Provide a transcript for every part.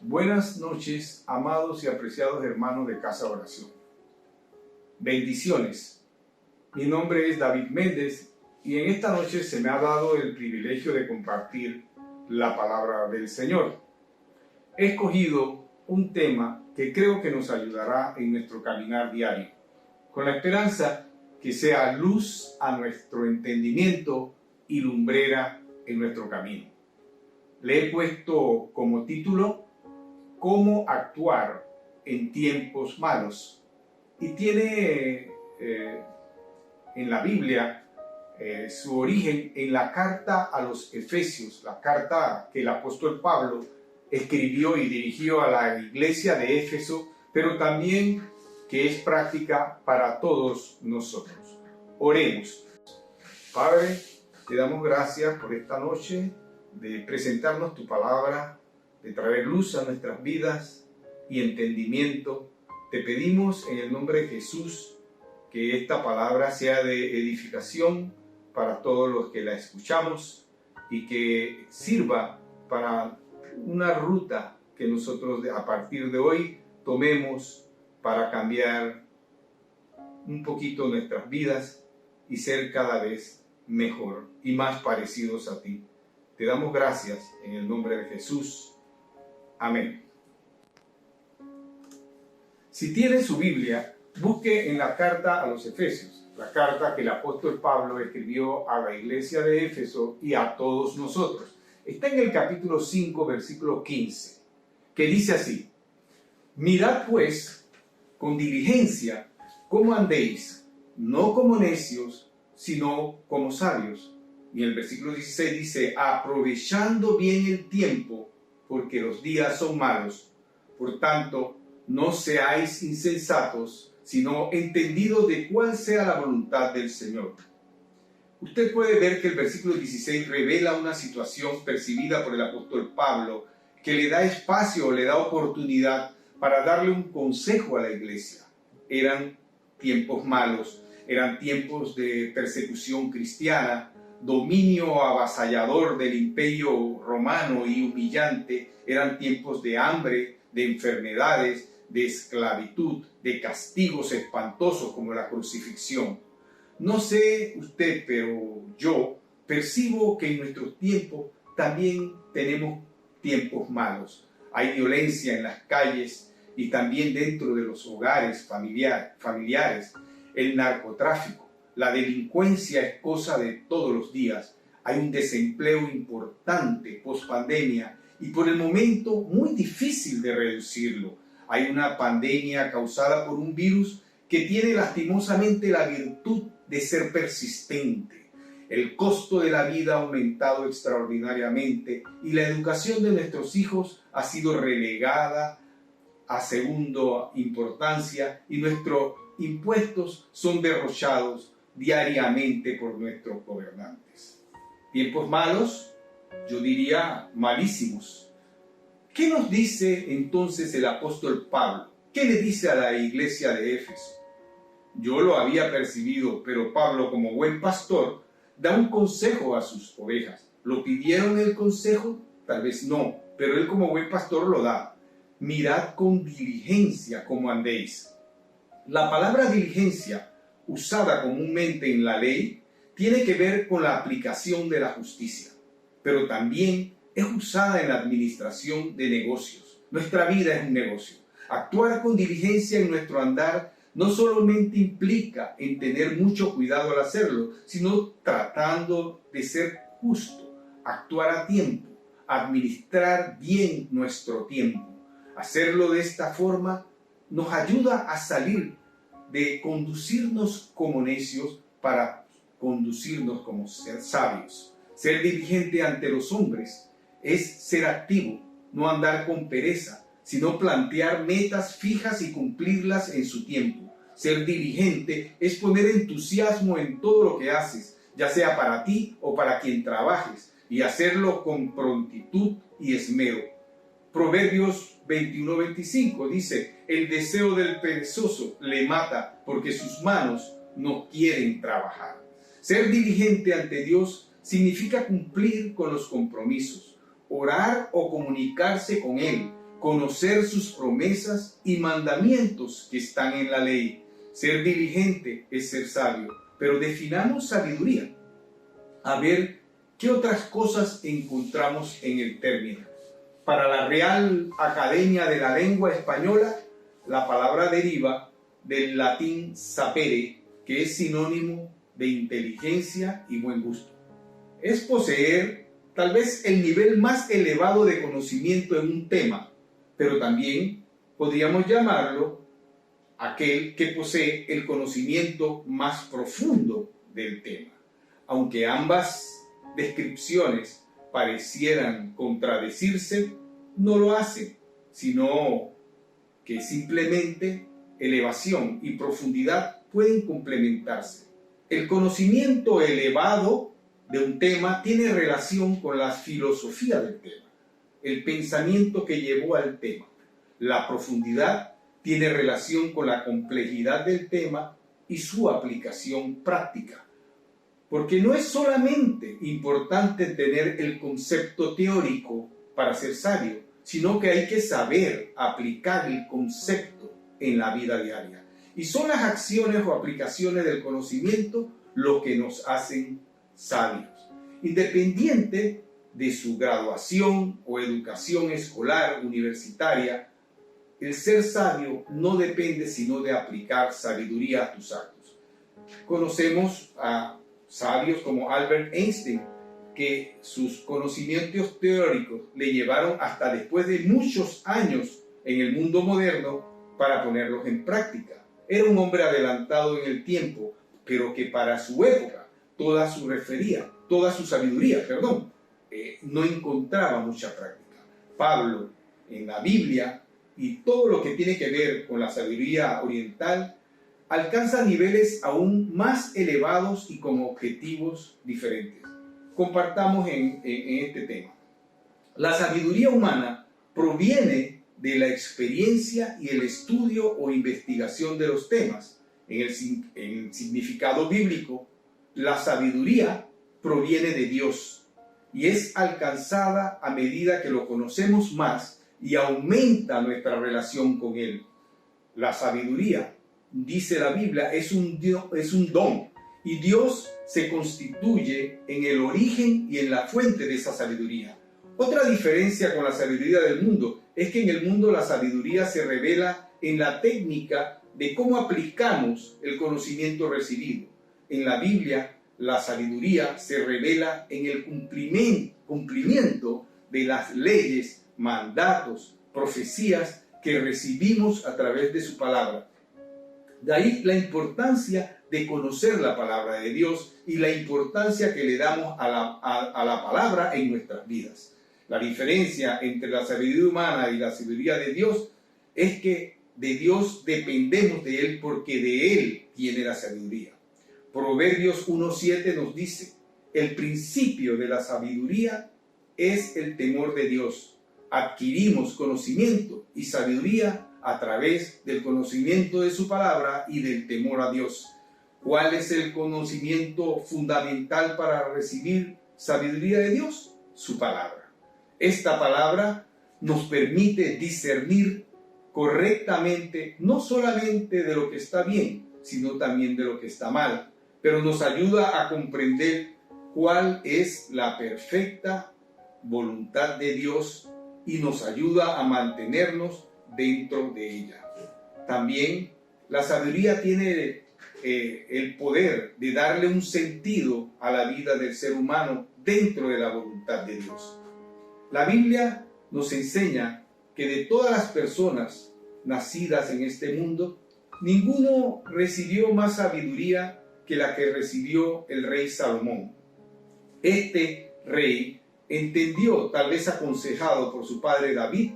Buenas noches, amados y apreciados hermanos de Casa Oración. Bendiciones. Mi nombre es David Méndez y en esta noche se me ha dado el privilegio de compartir la palabra del Señor. He escogido un tema que creo que nos ayudará en nuestro caminar diario, con la esperanza que sea luz a nuestro entendimiento y lumbrera en nuestro camino. Le he puesto como título ¿Cómo actuar en tiempos malos? Y tiene en la Biblia su origen en la carta a los Efesios, la carta que el apóstol Pablo escribió y dirigió a la iglesia de Éfeso, pero también que es práctica para todos nosotros. Oremos. Padre, te damos gracias por esta noche de presentarnos tu palabra, de traer luz a nuestras vidas y entendimiento. Te pedimos en el nombre de Jesús que esta palabra sea de edificación para todos los que la escuchamos y que sirva para una ruta que nosotros a partir de hoy tomemos para cambiar un poquito nuestras vidas y ser cada vez mejor y más parecidos a ti. Te damos gracias en el nombre de Jesús. Amén. Si tiene su Biblia, busque en la carta a los Efesios, la carta que el apóstol Pablo escribió a la iglesia de Éfeso y a todos nosotros. Está en el capítulo 5, versículo 15, que dice así: Mirad pues con diligencia cómo andéis, no como necios, sino como sabios. Y el versículo 16 dice: aprovechando bien el tiempo, porque los días son malos. Por tanto, no seáis insensatos, sino entendidos de cuál sea la voluntad del Señor. Usted puede ver que el versículo 16 revela una situación percibida por el apóstol Pablo, que le da espacio, le da oportunidad para darle un consejo a la iglesia. Eran tiempos malos, eran tiempos de persecución cristiana, dominio avasallador del imperio romano y humillante, eran tiempos de hambre, de enfermedades, de esclavitud, de castigos espantosos como la crucifixión. No sé usted, pero yo percibo que en nuestros tiempos también tenemos tiempos malos. Hay violencia en las calles y también dentro de los hogares familiares, el narcotráfico. La delincuencia es cosa de todos los días. Hay un desempleo importante post-pandemia y por el momento muy difícil de reducirlo. Hay una pandemia causada por un virus que tiene lastimosamente la virtud de ser persistente. El costo de la vida ha aumentado extraordinariamente y la educación de nuestros hijos ha sido relegada a segunda importancia y nuestros impuestos son derrochados diariamente por nuestros gobernantes. Tiempos malos, yo diría malísimos. ¿Qué nos dice entonces el apóstol Pablo? ¿Qué le dice a la iglesia de Éfeso? Yo lo había percibido, pero Pablo, como buen pastor, da un consejo a sus ovejas. ¿Lo pidieron el consejo? Tal vez no, pero él como buen pastor lo da. Mirad con diligencia cómo andéis. La palabra diligencia, usada comúnmente en la ley, tiene que ver con la aplicación de la justicia, pero también es usada en la administración de negocios. Nuestra vida es un negocio. Actuar con diligencia en nuestro andar no solamente implica en tener mucho cuidado al hacerlo, sino tratando de ser justo, actuar a tiempo, administrar bien nuestro tiempo. Hacerlo de esta forma nos ayuda a salir de conducirnos como necios para conducirnos como ser sabios. Ser diligente ante los hombres es ser activo, no andar con pereza, sino plantear metas fijas y cumplirlas en su tiempo. Ser diligente es poner entusiasmo en todo lo que haces, ya sea para ti o para quien trabajes, y hacerlo con prontitud y esmero. Proverbios 21:25 dice: el deseo del perezoso le mata porque sus manos no quieren trabajar. Ser diligente ante Dios significa cumplir con los compromisos, orar o comunicarse con Él, conocer sus promesas y mandamientos que están en la ley. Ser diligente es ser sabio, pero definamos sabiduría. A ver qué otras cosas encontramos en el término. Para la Real Academia de la Lengua Española, la palabra deriva del latín sapere, que es sinónimo de inteligencia y buen gusto. Es poseer tal vez el nivel más elevado de conocimiento en un tema, pero también podríamos llamarlo aquel que posee el conocimiento más profundo del tema. Aunque ambas descripciones parecieran contradecirse, no lo hacen, sino que simplemente elevación y profundidad pueden complementarse. El conocimiento elevado de un tema tiene relación con la filosofía del tema, el pensamiento que llevó al tema. La profundidad tiene relación con la complejidad del tema y su aplicación práctica. Porque no es solamente importante tener el concepto teórico para ser sabio, sino que hay que saber aplicar el concepto en la vida diaria. Y son las acciones o aplicaciones del conocimiento lo que nos hacen sabios. Independiente de su graduación o educación escolar, universitaria, el ser sabio no depende sino de aplicar sabiduría a tus actos. Conocemos a sabios como Albert Einstein, que sus conocimientos teóricos le llevaron hasta después de muchos años en el mundo moderno para ponerlos en práctica. Era un hombre adelantado en el tiempo, pero que para su época toda su sabiduría, no encontraba mucha práctica. Pablo, en la Biblia y todo lo que tiene que ver con la sabiduría oriental, alcanza niveles aún más elevados y con objetivos diferentes. Compartamos en este tema. La sabiduría humana proviene de la experiencia y el estudio o investigación de los temas. En el significado bíblico, la sabiduría proviene de Dios y es alcanzada a medida que lo conocemos más y aumenta nuestra relación con Él. La sabiduría, dice la Biblia, es un don, y Dios se constituye en el origen y en la fuente de esa sabiduría. Otra diferencia con la sabiduría del mundo es que en el mundo la sabiduría se revela en la técnica de cómo aplicamos el conocimiento recibido. En la Biblia, la sabiduría se revela en el cumplimiento de las leyes, mandatos, profecías que recibimos a través de su palabra. De ahí la importancia de conocer la palabra de Dios y la importancia que le damos a la palabra en nuestras vidas. La diferencia entre la sabiduría humana y la sabiduría de Dios es que de Dios dependemos de Él porque de Él tiene la sabiduría. Proverbios 1:7 nos dice: el principio de la sabiduría es el temor de Dios. Adquirimos conocimiento y sabiduría a través del conocimiento de su palabra y del temor a Dios. ¿Cuál es el conocimiento fundamental para recibir sabiduría de Dios? Su palabra. Esta palabra nos permite discernir correctamente no solamente de lo que está bien, sino también de lo que está mal, pero nos ayuda a comprender cuál es la perfecta voluntad de Dios y nos ayuda a mantenernos dentro de ella. También la sabiduría tiene el poder de darle un sentido a la vida del ser humano dentro de la voluntad de Dios. La Biblia nos enseña que de todas las personas nacidas en este mundo, ninguno recibió más sabiduría que la que recibió el rey Salomón. Este rey entendió, tal vez aconsejado por su padre David,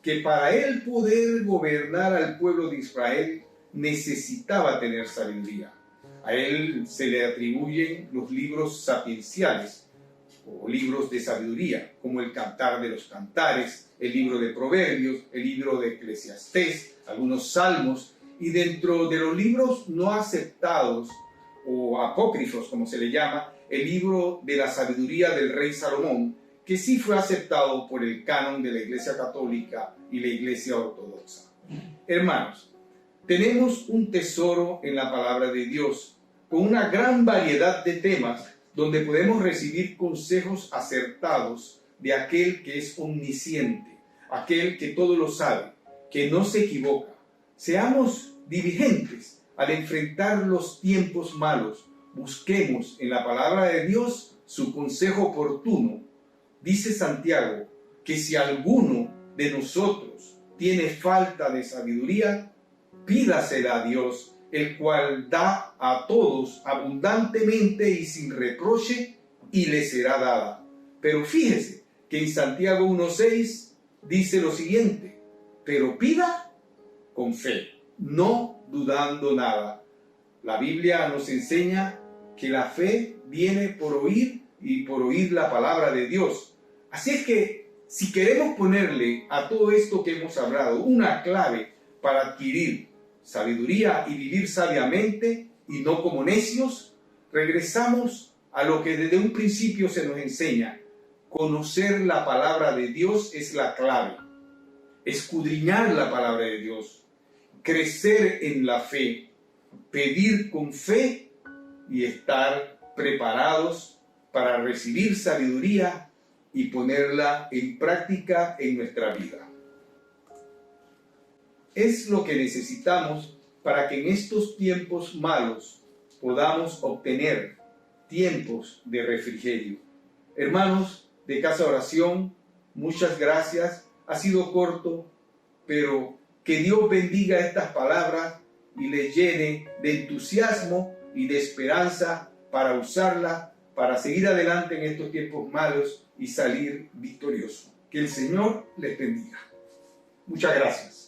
que para él poder gobernar al pueblo de Israel necesitaba tener sabiduría. A él se le atribuyen los libros sapienciales o libros de sabiduría, como el Cantar de los Cantares, el libro de Proverbios, el libro de Eclesiastés, algunos salmos, y dentro de los libros no aceptados o apócrifos, como se le llama, el libro de la sabiduría del rey Salomón, que sí fue aceptado por el canon de la Iglesia Católica y la Iglesia Ortodoxa. Hermanos, tenemos un tesoro en la palabra de Dios, con una gran variedad de temas donde podemos recibir consejos acertados de aquel que es omnisciente, aquel que todo lo sabe, que no se equivoca. Seamos diligentes al enfrentar los tiempos malos. Busquemos en la palabra de Dios su consejo oportuno. Dice Santiago que si alguno de nosotros tiene falta de sabiduría, pídasela a Dios, el cual da a todos abundantemente y sin reproche, y le será dada. Pero fíjese que en Santiago 1:6 dice lo siguiente: pero pida con fe, no dudando nada. La Biblia nos enseña que la fe viene por oír y por oír la palabra de Dios. Así es que si queremos ponerle a todo esto que hemos hablado una clave para adquirir sabiduría y vivir sabiamente y no como necios, regresamos a lo que desde un principio se nos enseña. Conocer la palabra de Dios es la clave. Escudriñar la palabra de Dios, crecer en la fe, pedir con fe y estar preparados para recibir sabiduría y ponerla en práctica en nuestra vida. Es lo que necesitamos para que en estos tiempos malos podamos obtener tiempos de refrigerio. Hermanos de Casa Oración, muchas gracias. Ha sido corto, pero que Dios bendiga estas palabras y les llene de entusiasmo y de esperanza para usarla, para seguir adelante en estos tiempos malos y salir victorioso. Que el Señor les bendiga. Muchas gracias.